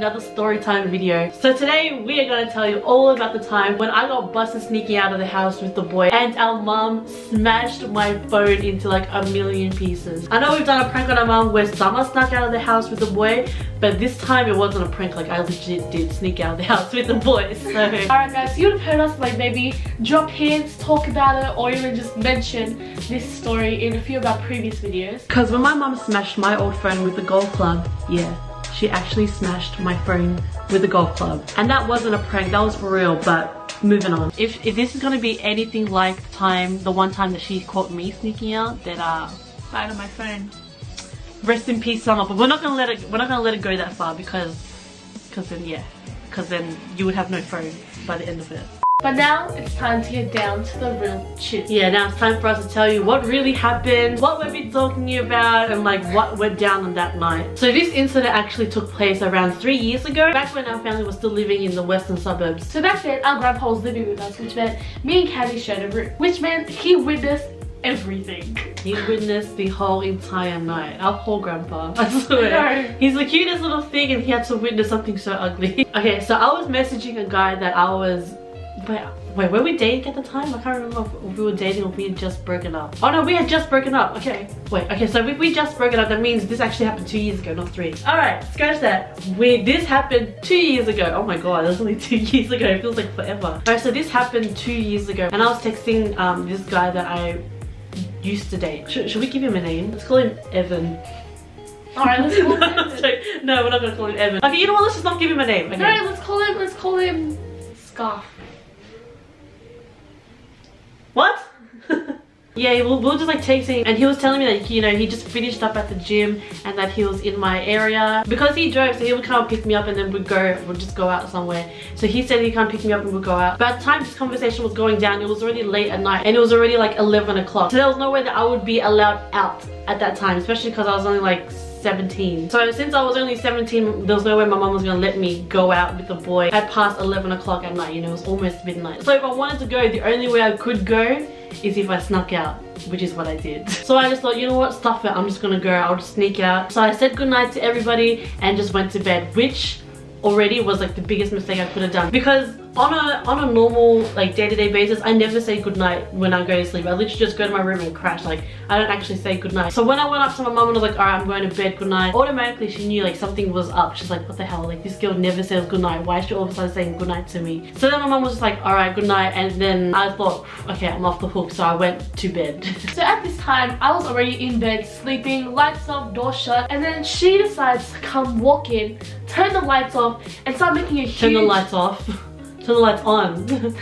another story time video. So today we are going to tell you all about the time when I got busted sneaking out of the house with the boy and our mum smashed my phone into like a million pieces. I know we've done a prank on our mum where Summer snuck out of the house with the boy, but this time it wasn't a prank. Like I legit did sneak out of the house with the boy. So alright guys, so you would have heard us like maybe drop hints, talk about it, or even just mention this story in a few of our previous videos. Because when my mum smashed my old phone with the golf club, yeah, she actually smashed my phone with a golf club. And that wasn't a prank, that was for real, but moving on. If this is gonna be anything like the one time that she caught me sneaking out, then Right on my phone. rest in peace, Summer. But we're not gonna let it go that far because then you would have no phone by the end of it. But now it's time to get down to the real shit. Yeah, now it's time for us to tell you what really happened, what we've been talking about, and like what went down on that night. So this incident actually took place around 3 years ago, back when our family was still living in the western suburbs. So back then, our grandpa was living with us, which meant me and Kandy shared a room, which meant he witnessed everything. He witnessed the whole entire night. Our poor grandpa, I swear. He's the cutest little thing and he had to witness something so ugly. Okay, so I was messaging a guy that I was... Wait, were we dating at the time? I can't remember if we were dating or if we had just broken up. Oh no, we had just broken up. Okay, wait, okay, so if we just broken up, that means this actually happened 2 years ago, not 3. Alright, scratch that. This happened 2 years ago. Oh my god, that's only 2 years ago. It feels like forever. Alright, so this happened 2 years ago and I was texting this guy that I used to date. Should we give him a name? Let's call him Evan. Alright, let's call him Evan. No, we're not gonna call him Evan. Okay, you know what? Let's just not give him a name. Okay. No, let's call him Scarf. What? Yeah, we were just like texting and he was telling me that, you know, he just finished up at the gym and that he was in my area. Because he drove, so he would come and pick me up and then we'd just go out somewhere. So he said he'd come pick me up and we'd go out. But at the time this conversation was going down, it was already late at night and it was already like 11 o'clock. So there was no way that I would be allowed out at that time, especially because I was only like 17. So since I was only 17, there was no way my mom was gonna let me go out with the boy at past 11 o'clock at night. You know, it was almost midnight. So if I wanted to go, the only way I could go is if I snuck out, which is what I did. So I just thought, you know what, stuff it, I'm just gonna go, I'll just sneak out. So I said goodnight to everybody and just went to bed, which already was like the biggest mistake I could have done, because on a normal like day-to-day basis I never say goodnight when I go to sleep. I literally just go to my room and crash. Like I don't actually say goodnight. So when I went up to my mom and was like, alright, I'm going to bed, goodnight, automatically she knew like something was up. She's like, what the hell, like this girl never says goodnight, why is she all of a sudden saying goodnight to me? So then my mom was just like, alright, goodnight, and then I thought, okay, I'm off the hook, so I went to bed. So at this time I was already in bed sleeping, lights off, door shut, and then she decides to come walk in, turn the lights off and start making a huge... Turn the lights off. Turn the lights on.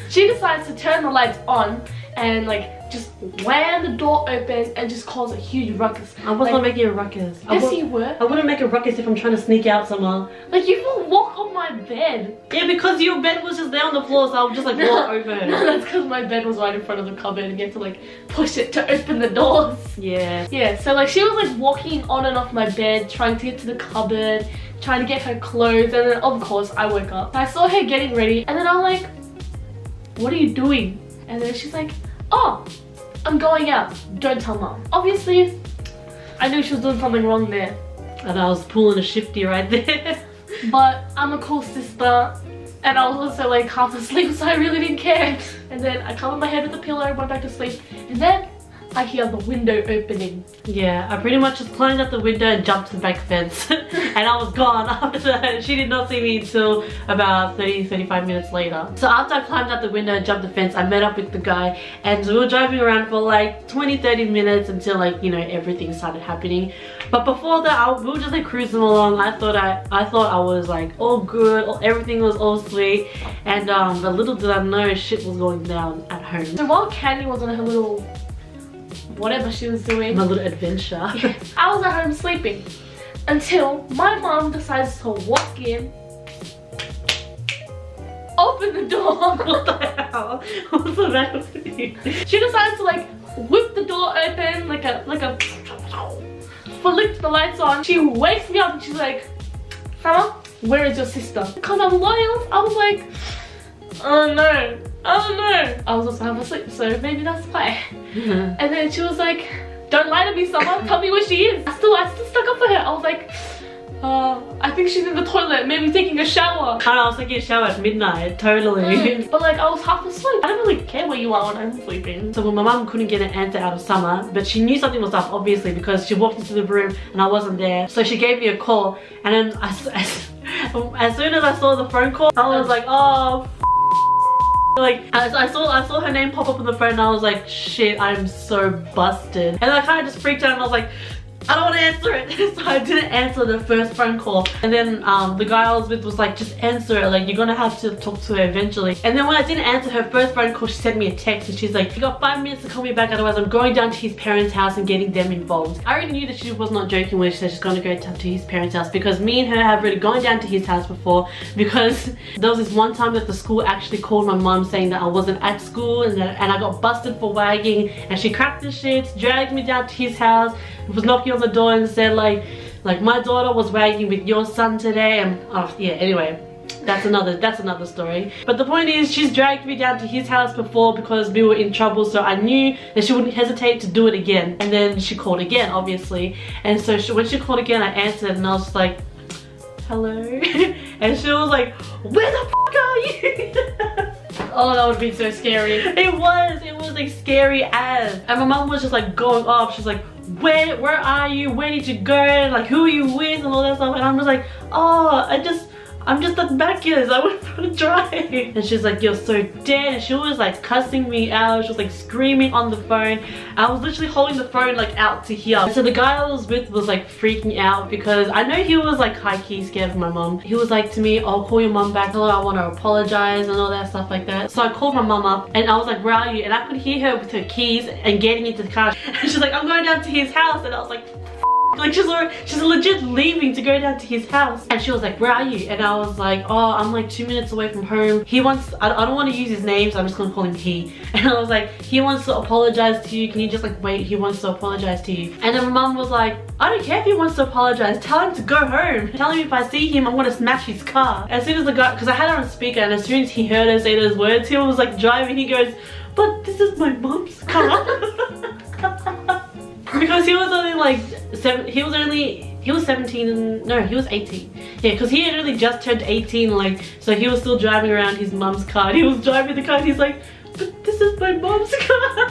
She decides to turn the lights on and like just wham the door open and just cause a huge ruckus. I was not making a ruckus. Yes, you were. I wouldn't make a ruckus if I'm trying to sneak out somewhere. Like you will walk on my bed. Yeah, because your bed was just there on the floor, so I would just like walk over it. No, that's because my bed was right in front of the cupboard and you had to like push it to open the doors. Yeah. Yeah, so like she was like walking on and off my bed, trying to get to the cupboard, trying to get her clothes, and then of course I woke up. I saw her getting ready and then I'm like, what are you doing? And then she's like, oh, I'm going out, don't tell mom. Obviously, I knew she was doing something wrong there. And I was pulling a shifty right there. But I'm a cool sister and I was also like half asleep, so I really didn't care. And then I covered my head with a pillow, went back to sleep, and then I hear the window opening. Yeah, I pretty much just climbed out the window and jumped the back fence. And I was gone after that. She did not see me until about 30-35 minutes later. So after I climbed out the window and jumped the fence, I met up with the guy and we were driving around for like 20-30 minutes until like, you know, everything started happening. But before that, we were just like cruising along. I thought I was like all good, everything was all sweet. And but little did I know shit was going down at home. So while Kandy was on her little whatever she was doing, my little adventure, I was at home sleeping until my mom decides to walk in, open the door. What the hell? What's the matter with you? She decides to like whip the door open like a flick the lights on. She wakes me up and she's like, Summer, where is your sister? Because I'm loyal, I was like, oh no. Oh no! I was also half asleep, so maybe that's why. And then she was like, don't lie to me, Summer, tell me where she is. I still stuck up for her. I was like, I think she's in the toilet, maybe taking a shower. I know, I was taking a shower at midnight, totally. But like I was half asleep. I don't really care where you are when I'm sleeping. So when my mum couldn't get an answer out of Summer, but she knew something was up obviously because she walked into the room and I wasn't there. So she gave me a call, and then as soon as I saw the phone call, I was like, oh, like I saw her name pop up on the phone and I was like, shit, I'm so busted. And I kind of just freaked out and I was like, I don't want to answer it. So I didn't answer the first phone call. And then the guy I was with was like, just answer it, like you're gonna have to talk to her eventually. And then when I didn't answer her first phone call, she sent me a text and she's like, you got 5 minutes to call me back, otherwise I'm going down to his parents' house and getting them involved. I already knew that she was not joking when she said she's gonna go down to his parents' house, because me and her have already gone down to his house before, because there was this one time that the school actually called my mum saying that I wasn't at school and I got busted for wagging, and she cracked the shit, dragged me down to his house, was knocking on the door and said like my daughter was wagging with your son today, and oh yeah, anyway, that's another story. But the point is, she's dragged me down to his house before because we were in trouble, so I knew that she wouldn't hesitate to do it again. And then she called again, obviously, and so when she called again, I answered and I was just like, hello. And she was like, where the fuck are you? Oh, that would be so scary. It was like scary as. And my mom was just like going off. She's like, where are you? Where did you go? Like, who are you with? And all that stuff. And I'm just like, oh, I'm just at Macca's. I went for a drive. And she's like, you're so dead. And she was like cussing me out. She was like screaming on the phone. I was literally holding the phone like out to here. So the guy I was with was like freaking out because I know he was like high-key scared of my mom. He was like to me, I'll call your mom back. Hello, I want to apologize and all that stuff like that. So I called my mom up and I was like, where are you? And I could hear her with her keys and getting into the car. And she's like, I'm going down to his house. And I was like, like she's legit leaving to go down to his house. And she was like, where are you? And I was like, oh, I'm like 2 minutes away from home. He wants, I don't want to use his name, so I'm just gonna call him he. And I was like, he wants to apologize to you. Can you just like wait? He wants to apologize to you. And then my mum was like, I don't care if he wants to apologize. Tell him to go home. Tell him if I see him, I'm gonna smash his car. As soon as the guy, because I had her on speaker, and as soon as he heard her say those words, he was like driving. He goes, but this is my mom's car. Because he was only like he was 17 and no, he was 18. Yeah, because he had only just turned 18, like, so he was still driving around his mum's car. And he was driving the car and he's like, but this is my mom's car.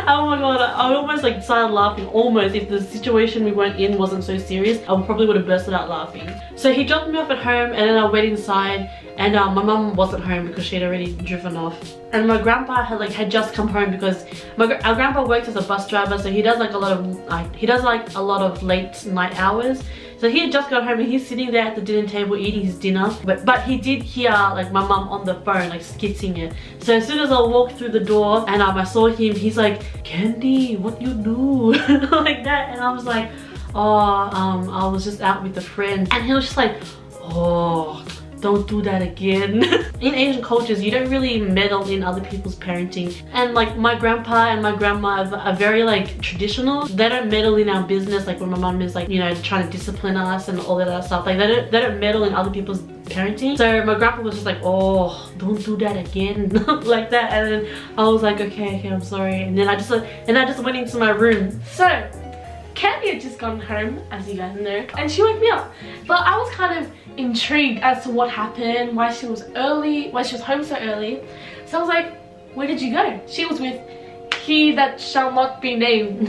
Oh my god, I almost like started laughing, almost. If the situation we weren't in wasn't so serious, I probably would have bursted out laughing. So he dropped me off at home and then I went inside, and my mum wasn't home because she had already driven off. And my grandpa had just come home because our grandpa works as a bus driver, so he does like a lot of late night hours. So he had just got home and he's sitting there at the dinner table eating his dinner. But he did hear like my mum on the phone like skitzing it. So as soon as I walked through the door and I saw him, he's like, Kandy, what you do? Like that. And I was like, oh, I was just out with a friend. And he was just like, oh, don't do that again. In Asian cultures, you don't really meddle in other people's parenting. And like my grandpa and my grandma are very like traditional. They don't meddle in our business, like when my mum is like, you know, trying to discipline us and all that other stuff. Like they don't meddle in other people's parenting. So my grandpa was just like, oh, don't do that again. Like that. And then I was like, okay, I'm sorry. And then I just went into my room. So Kandy had just gone home, as you guys know, and she woke me up. But I was kind of intrigued as to what happened, why she was home so early. So I was like, where did you go? She was with he that shall not be named.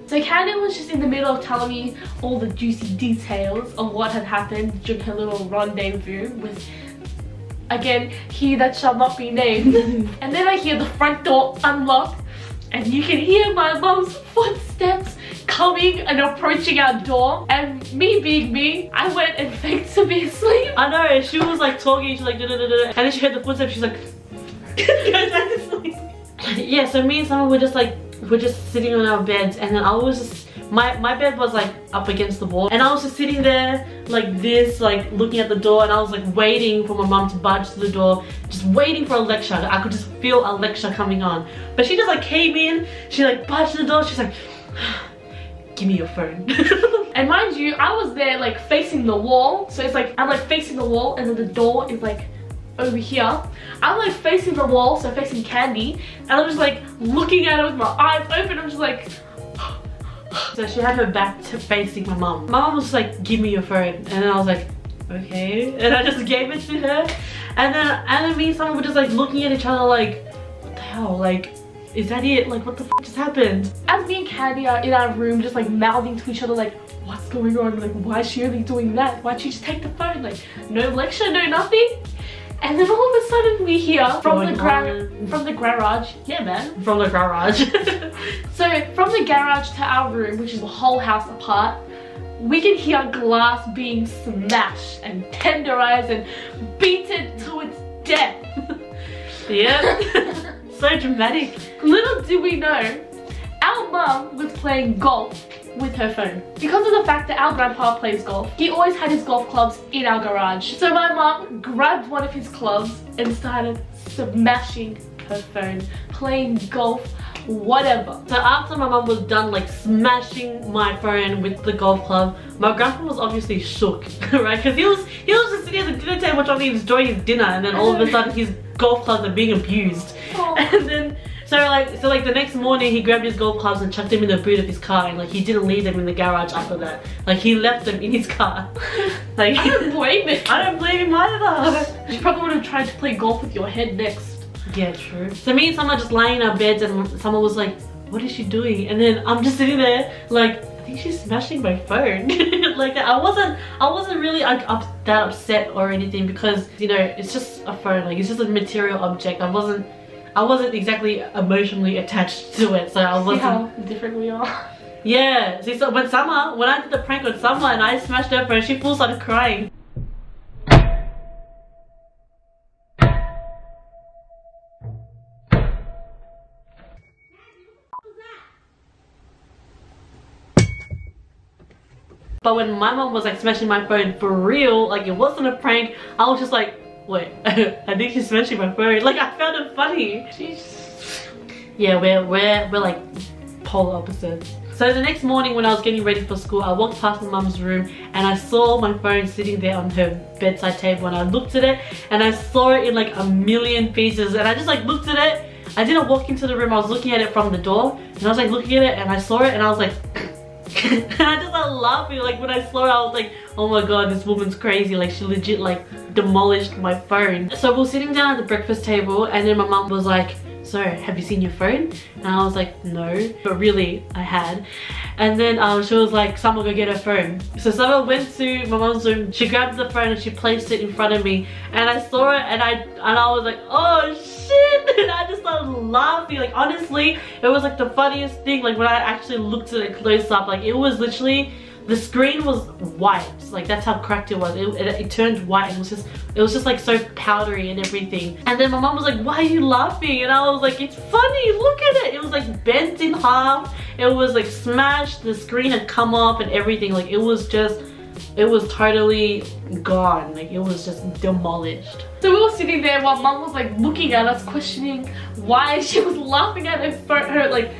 So Kandy was just in the middle of telling me all the juicy details of what had happened during her little rendezvous with, again, he that shall not be named. And then I hear the front door unlock, and you can hear my mom's footsteps coming and approaching our door. And me being me, I went and faked to be asleep. I know, she was like talking, she's like da da da da, and then she heard the footsteps, she's like goes back to sleep. Yeah, so me and Summer were just sitting on our beds, and then I was just, my bed was like up against the wall, and I was just sitting there like this, like looking at the door, and I was like waiting for my mom to budge to the door, just waiting for a lecture. I could just feel a lecture coming on. But she just like came in, she like budged to the door, she's like, give me your phone. And mind you, I was there like facing the wall, so it's like I'm like facing the wall and then the door is like over here. I'm like facing the wall, so facing Kandy, and I'm just like looking at it with my eyes open. I'm just like So she had her back to facing my mom. My mom was just like, give me your phone. And then I was like, okay. And I just gave it to her. And then me and someone were just like looking at each other like, what the hell? Like, is that it? Like, what the f just happened? As me and Kandy are in our room just like mouthing to each other like, what's going on? Like, why is she only doing that? Why'd she just take the phone? Like, no lecture, no nothing. And then all of a sudden we hear from the garage. Yeah, man. From the garage. So from the garage to our room, which is a whole house apart, we can hear glass being smashed and tenderized and beaten to its death. Yeah. So dramatic. Little did we know, our mum was playing golf with her phone. Because of the fact that our grandpa plays golf, he always had his golf clubs in our garage. So my mum grabbed one of his clubs and started smashing her phone, playing golf, whatever. So after my mum was done like smashing my phone with the golf club, my grandpa was obviously shook, right? Because he was just sitting at the dinner table trying to enjoy his dinner, and then all of a sudden his golf clubs are being abused. Oh. And then so like the next morning he grabbed his golf clubs and chucked them in the boot of his car, and like he didn't leave them in the garage after that. Like he left them in his car. Like I don't blame him. I don't blame him either. You probably would have tried to play golf with your head next. Yeah, true. So me and Summer just lying in our beds, and Summer was like, what is she doing? And then I'm just sitting there like, I think she's smashing my phone. Like I wasn't really like that upset or anything, because you know, it's just a phone, like it's just a material object. I wasn't exactly emotionally attached to it, so I wasn't. See how different we are. Yeah, see, so when I did the prank on Summer and I smashed her phone, she full started crying. But when my mom was like smashing my phone for real, like it wasn't a prank, I was just like, wait, I think she's smashing my phone. Like I found it funny. Yeah, we're like polar opposites. So the next morning when I was getting ready for school, I walked past my mum's room and I saw my phone sitting there on her bedside table, and I looked at it and I saw it in like a million pieces, and I just like looked at it. I didn't walk into the room, I was looking at it from the door, and I was like looking at it and I saw it and I was like and I just started laughing. Like when I saw it, I was like, oh my god, this woman's crazy. Like she legit like demolished my phone. So we were sitting down at the breakfast table, and then my mum was like, so have you seen your phone? And I was like, no, but really I had. And then she was like, Summer, go get her phone. So Summer went to my mom's room, she grabbed the phone and she placed it in front of me, and I saw it and I was like, oh shit. And I just started laughing. Like honestly, it was like the funniest thing. Like when I actually looked at it close up, like it was literally, the screen was white. Like that's how cracked it was. It turned white. It was just like so powdery and everything. And then my mom was like, why are you laughing? And I was like, it's funny, look at it. It was like bent in half. It was like smashed. The screen had come off and everything. Like it was totally gone. Like it was just demolished. So we were sitting there while mum was like looking at us, questioning why she was laughing at her like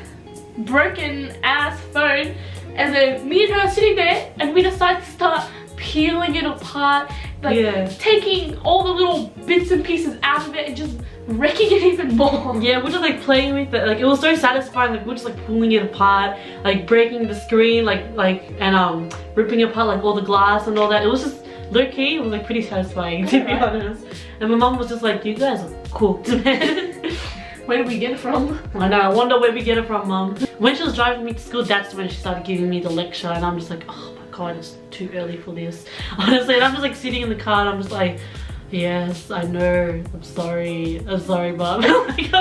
broken ass phone. And then me and her are sitting there, and we decided to start peeling it apart, like taking all the little bits and pieces out of it and just wrecking it even more. Yeah, we're just like playing with it. Like it was so satisfying. Like we're just like pulling it apart, like breaking the screen, and ripping apart like all the glass and all that. It was just low key. It was like pretty satisfying, to be honest. And my mom was just like, you guys are cooked, man. Where did we get it from? I know, I wonder where we get it from, Mum. When she was driving me to school, that's when she started giving me the lecture, and I'm just like, oh my god, it's too early for this. Honestly, and I'm just like sitting in the car and I'm just like, yes, I know, I'm sorry, Mum.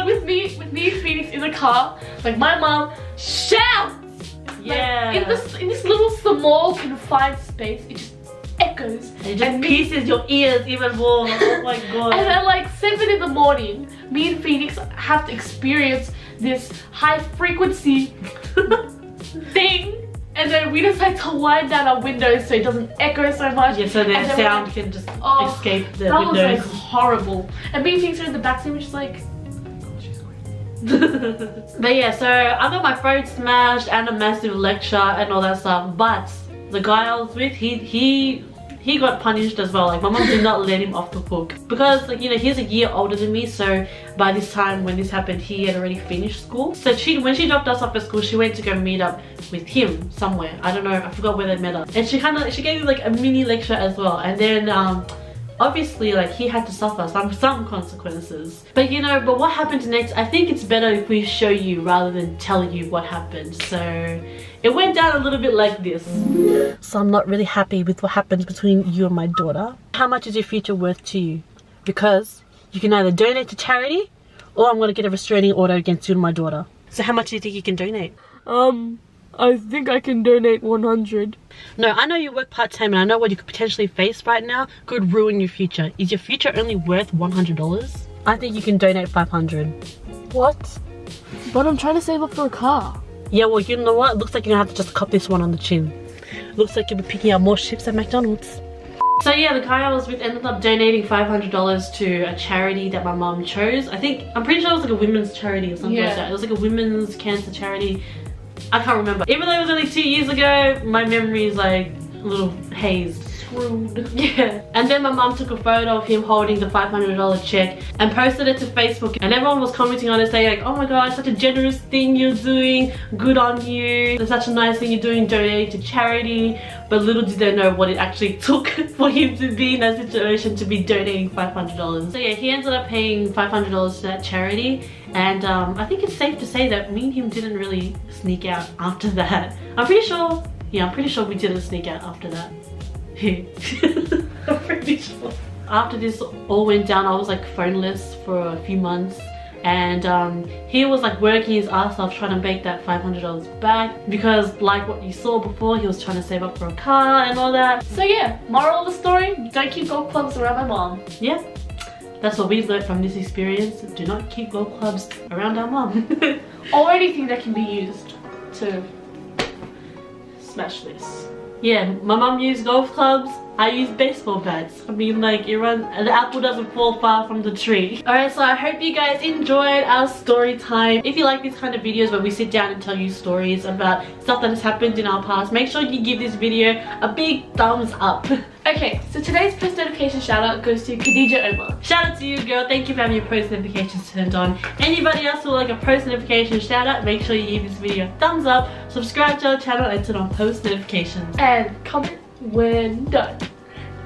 with me and Phoenix in the car, like my mom shouts! Yeah. Like, in this little small confined space, it just echoes. And it just pierces your ears even more. Oh my god. And at like 7 in the morning, me and Phoenix have to experience this high frequency thing, and then we decide to wind down our windows so it doesn't echo so much. Yeah, so the sound can just escape the windows. That was like horrible. And me and Phoenix are in the back seat, we're just like, but yeah, so I got my phone smashed and a massive lecture and all that stuff, but the guy I was with, he he got punished as well. Like my mom did not let him off the hook because, like, you know, he's a year older than me, so by this time when this happened he had already finished school. So when she dropped us off at school, she went to go meet up with him somewhere. I don't know, I forgot where they met up, and she gave me like a mini lecture as well. And then obviously, like, he had to suffer some consequences. But you know, but what happened next, I think it's better if we show you rather than tell you what happened. So it went down a little bit like this. So I'm not really happy with what happened between you and my daughter. How much is your future worth to you? Because you can either donate to charity or I'm gonna get a restraining order against you and my daughter. So how much do you think you can donate? I think I can donate 100. No, I know you work part-time and I know what you could potentially face right now could ruin your future. Is your future only worth $100? I think you can donate 500. What? But I'm trying to save up for a car. Yeah, well, you know what? Looks like you're gonna have to just cop this one on the chin. Looks like you'll be picking up more shifts at McDonald's. So yeah, the guy I was with ended up donating $500 to a charity that my mom chose. I'm pretty sure it was like a women's charity or something like that. It was like a women's cancer charity. I can't remember. Even though it was only 2 years ago, my memory is like a little hazed. Screwed. Yeah. And then my mom took a photo of him holding the $500 check and posted it to Facebook, and everyone was commenting on it saying like, oh my god, such a generous thing you're doing, good on you, it's such a nice thing you're doing, donating to charity. But little did they know what it actually took for him to be in that situation, to be donating $500. So yeah, he ended up paying $500 to that charity, and I think it's safe to say that me and him didn't really sneak out after that. I'm pretty sure we didn't sneak out after that. I'm pretty sure. After this all went down, I was like phoneless for a few months, and he was like working his ass off trying to make that $500 back, because like what you saw before, he was trying to save up for a car and all that. So yeah, moral of the story, don't keep golf clubs around my mom. Yeah, that's what we've learned from this experience. Do not keep golf clubs around our mom. Or anything that can be used to smash this. Yeah, my mom used golf clubs, I use baseball bats. I mean, like, the apple doesn't fall far from the tree. Alright, so I hope you guys enjoyed our story time. If you like these kind of videos where we sit down and tell you stories about stuff that has happened in our past, make sure you give this video a big thumbs up. Okay, so today's post notification shout out goes to Khadija Omar. Shout out to you, girl. Thank you for having your post notifications turned on. Anybody else who would like a post notification shout out, make sure you give this video a thumbs up, subscribe to our channel, and turn on post notifications. And comment when done.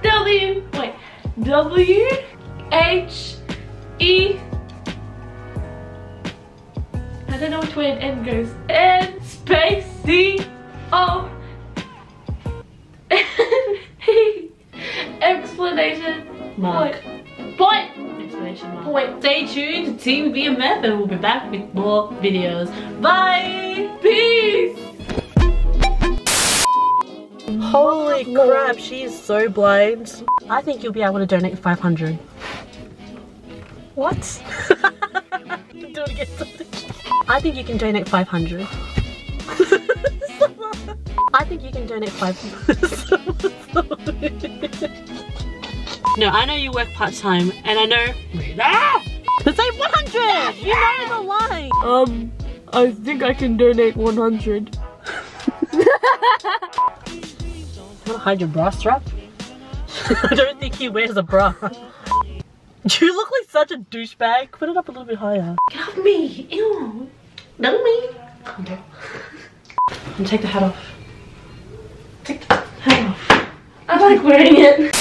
W-H-E I don't know which way an N goes. N space C-O explanation mark. Point. Explanation mark. Point. Stay tuned to Team VMF and we'll be back with more videos. Bye! Peace! Holy crap, she is so blind. I think you'll be able to donate 500. What? Do it again. I think you can donate 500. I think you can donate 500. No, I know you work part-time, and I know... Let's say 100! You know the line! I think I can donate 100. You wanna hide your bra strap? I don't think he wears a bra. You look like such a douchebag. Put it up a little bit higher. Get off me! Ew! Don't me! Okay. And take the hat off. Take the hat off. I like wearing it.